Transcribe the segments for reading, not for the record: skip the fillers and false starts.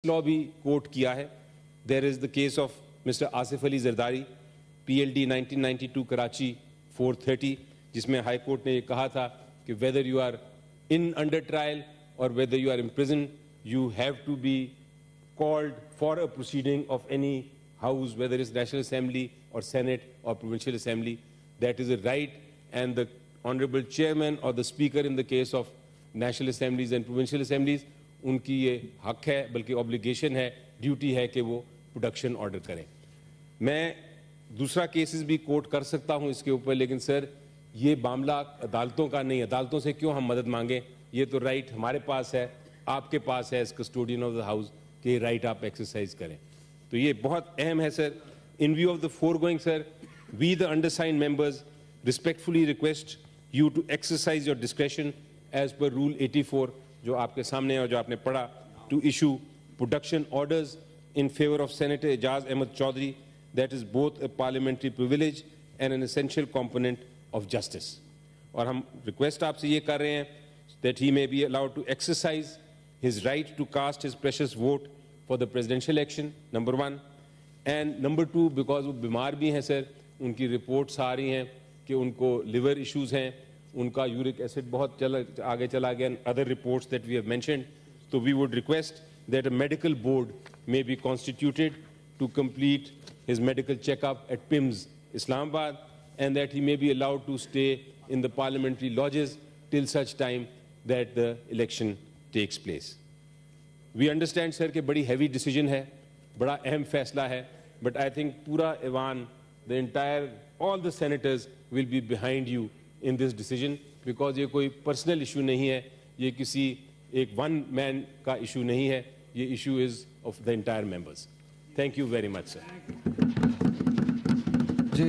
Law भी coat किया है. There is the case of mister Asif Ali Zardari, PLD 1992 Karachi 430, जिसमें हाई कोर्ट ने ये कहा था कि whether you are in under trial और whether you are in prison, you have to be called for a proceeding of any house, whether it's National Assembly or Senate or Provincial Assembly. That is a right, and the Honorable Chairman or the Speaker in the case of National Assemblies and Provincial Assemblies, उनकी ये हक है, बल्कि obligation है, duty है कि वो production order करें. मैं दूसरा केसेस भी कोट कर सकता हूं इसके ऊपर, लेकिन सर ये मामला अदालतों का नहीं है. अदालतों से क्यों हम मदद मांगें? ये तो राइट हमारे पास है, आपके पास है as custodian of the house कि राइट आप एक्सरसाइज करें. तो ये बहुत अहम है sir. In view of the foregoing sir, we the undersigned members respectfully request you to exercise your discretion as per rule 84 जो आपके सामने है और जो आपने पढ़ा, to issue production orders in favour of senator Ejaz Ahmed Chaudhry. That is both a parliamentary privilege and an essential component of justice. और हम रिक्वेस्ट आपसे ये कर रहे हैं that he may be allowed to exercise his right to cast his precious vote for the presidential election, number one. And number two, because वो बीमार भी हैं सर, उनकी रिपोर्ट्स आ रही हैं कि उनको लिवर इश्यूज हैं, उनका यूरिक एसिड बहुत आगे चला गया, and other reports that we have mentioned. So we would request that a medical board may be constituted to complete his medical checkup at PIMS, Islamabad, and that he may be allowed to stay in the parliamentary lodges till such time that the election takes place. We understand sir कि बड़ी heavy decision है, बड़ा अहम फैसला है, but I think पूरा Ivan, the entire, all the senators will be behind you in this decision, because ये कोई personal issue नहीं है, ये किसी एक one man का issue नहीं है, ये issue is of the entire members. Thank you very much sir. जी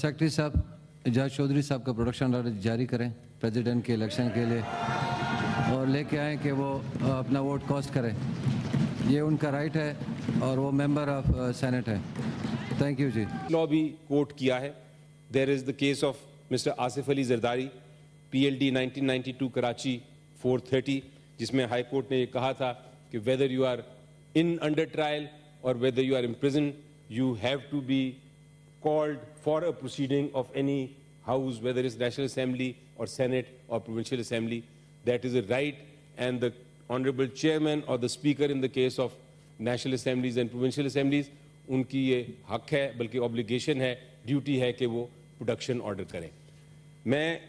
सेक्रेटरी साहब, एजाज चौधरी साहब का प्रोडक्शन ऑर्डर जारी करें प्रेसिडेंट के इलेक्शन के लिए, और लेके आए कि वो अपना वोट कास्ट करें. ये उनका राइट है और वो मेंबर ऑफ सेनेट है. थैंक यू जी. लॉ भी कोट किया है. There is the case of mister Asif Ali Zardari, PLD 1992 Karachi 430, जिसमें हाई कोर्ट ने ये कहा था कि whether you are in under trial और whether you are in prison, you have to be called for a proceeding of any house, whether it's National Assembly or Senate or Provincial Assembly. That is a right, and the Honorable Chairman or the Speaker in the case of National Assemblies and Provincial Assemblies, उनकी ये हक है, बल्कि obligation है, duty है कि वो production order करें. मैं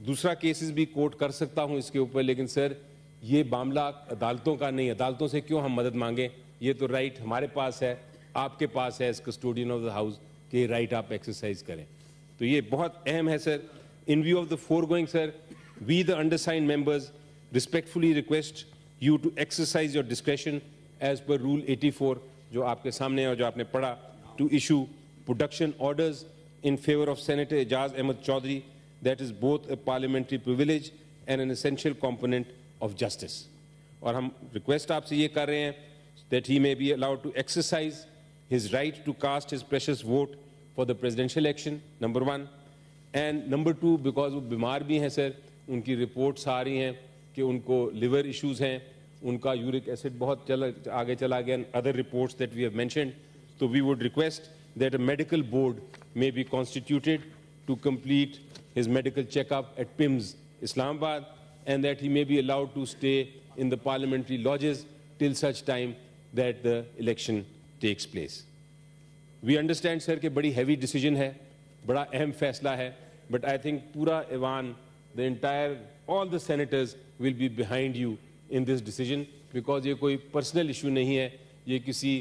दूसरा केसेस भी कोट कर सकता हूं इसके ऊपर, लेकिन सर ये मामला अदालतों का नहीं है. अदालतों से क्यों हम मदद मांगें? ये तो राइट हमारे पास है, आपके पास है as custodian of the house कि राइट आप एक्सरसाइज करें. तो ये बहुत अहम है sir. In view of the foregoing sir, we the undersigned members respectfully request you to exercise your discretion as per rule 84 जो आपके सामने है और जो आपने पढ़ा, to issue production orders in favor of Senator Ejaz Ahmed Chaudhry. That is both a parliamentary privilege and an essential component of justice. और हम request आपसे ये कर रहे हैं that he may be allowed to exercise his right to cast his precious vote for the presidential election, number one. And number two, because वो बीमार भी हैं सर, उनकी रिपोर्ट्स आ रही हैं कि उनको लिवर इश्यूज हैं, उनका यूरिक एसिड बहुत आगे चला गया, and other reports that we have mentioned. So we would request that a medical board may be constituted to complete his medical checkup at PIMS, Islamabad, and that he may be allowed to stay in the parliamentary lodges till such time that the election takes place. We understand sir कि बड़ी heavy decision है, बड़ा अहम फैसला है, but I think पूरा Ivan, the entire, all the senators will be behind you in this decision, because ये कोई personal issue नहीं है, ये किसी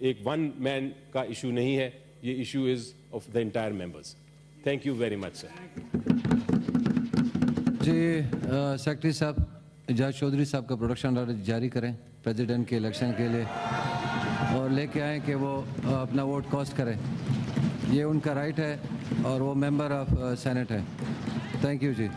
एक one man का issue नहीं है, ये issue is of the entire members. Thank you very much sir. जी सेक्रेटरी साहब, एजाज चौधरी साहब का प्रोडक्शन ऑर्डर जारी करें प्रेसिडेंट के इलेक्शन के लिए, और लेके आए कि वो अपना वोट कास्ट करें. ये उनका राइट है और वो मेंबर ऑफ सेनेट है. Thank you ji.